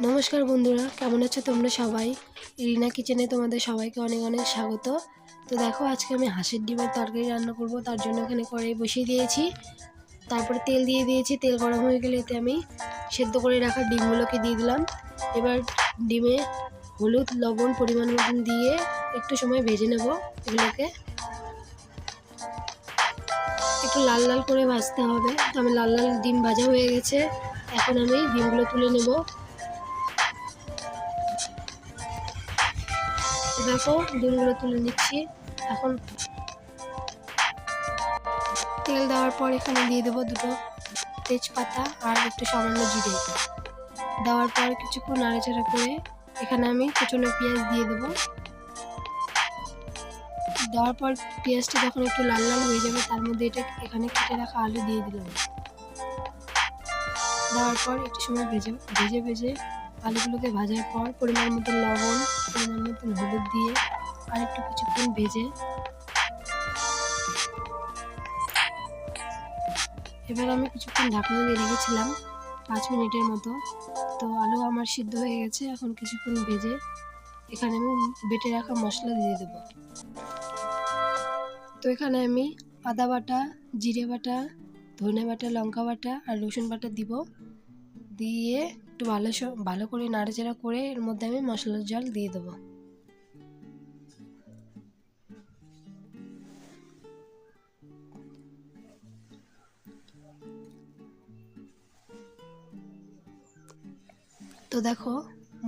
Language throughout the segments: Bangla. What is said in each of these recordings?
নমস্কার বন্ধুরা, কেমন আছো তোমরা সবাই? রিনা কিচেনে তোমাদের সবাইকে অনেক অনেক স্বাগত। তো দেখো, আজকে আমি হাঁসের ডিমের তরকারি রান্না করব। তার জন্য এখানে কড়াই বসিয়ে দিয়েছি, তারপরে তেল দিয়ে দিয়েছি। তেল গরম হয়ে গেলে এতে আমি সেদ্ধ করে রাখা ডিমগুলোকে দিয়ে দিলাম। এবার ডিমে হলুদ লবণ পরিমাণ মতন দিয়ে একটু সময় ভেজে নেব। এগুলোকে একটু লাল লাল করে ভাজতে হবে। তো আমি লাল লাল ডিম ভাজা হয়ে গেছে, এখন আমি ডিমগুলো তুলে নেব। দেখো, ডিমগুলো তুলে নিচ্ছি। এখন তেল দেওয়ার পর এখানে দিয়ে দেবো দুটো তেজপাতা আর একটু সামান্য জিরে। দেওয়ার পর কিছুক্ষণ নাড়াচাড়া করে এখানে আমি কুচনো পেঁয়াজ দিয়ে দেবো। দেওয়ার পর পেঁয়াজটা যখন একটু লাল লাল হয়ে যাবে, তার মধ্যে এখানে কেটে রাখা আলু দিয়ে দিলাম। দেওয়ার পর একটু সময় ভেজে আলুগুলোকে ভাজার পর পরিমাণ মতো লবণ, পরিমাণ মতো হলুদ দিয়ে আর একটু কিছুক্ষণ ভেজে এবার আমি কিছুক্ষণ ঢাকনা দিয়ে রেখেছিলাম 5 মিনিটের মতো। তো আলু আমার সিদ্ধ হয়ে গেছে। এখন কিছুক্ষণ ভেজে এখানে আমি বেটে রাখা মশলা দিয়ে দেব। তো এখানে আমি আদা বাটা, জিরে বাটা, ধনে বাটা, লঙ্কা বাটা আর রসুন বাটা দিব। দিয়ে একটু ভালো করে নাড়াচাড়া করে এর মধ্যে আমি মশলার জল দিয়ে দেবো। তো দেখো,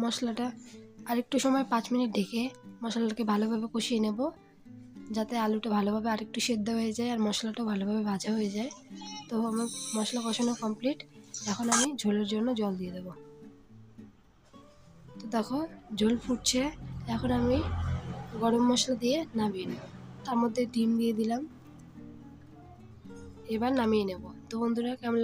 মশলাটা আরেকটু সময় 5 মিনিট ঢেকে মশলাটাকে ভালোভাবে কষিয়ে নেব, যাতে আলুটা ভালোভাবে আরেকটু সেদ্ধ হয়ে যায় আর মশলাটাও ভালোভাবে ভাজা হয়ে যায়। তো আমার মশলা কষানো কমপ্লিট। এখন আমি ঝোলের জন্য জল দিয়ে দেবো। তো দেখো, ঝোল ফুটছে। এখন আমি গরম মশলা দিয়ে নামিয়ে নেব। তার মধ্যে ডিম দিয়ে দিলাম। এবার নামিয়ে নেব। তো বন্ধুরা, কেমন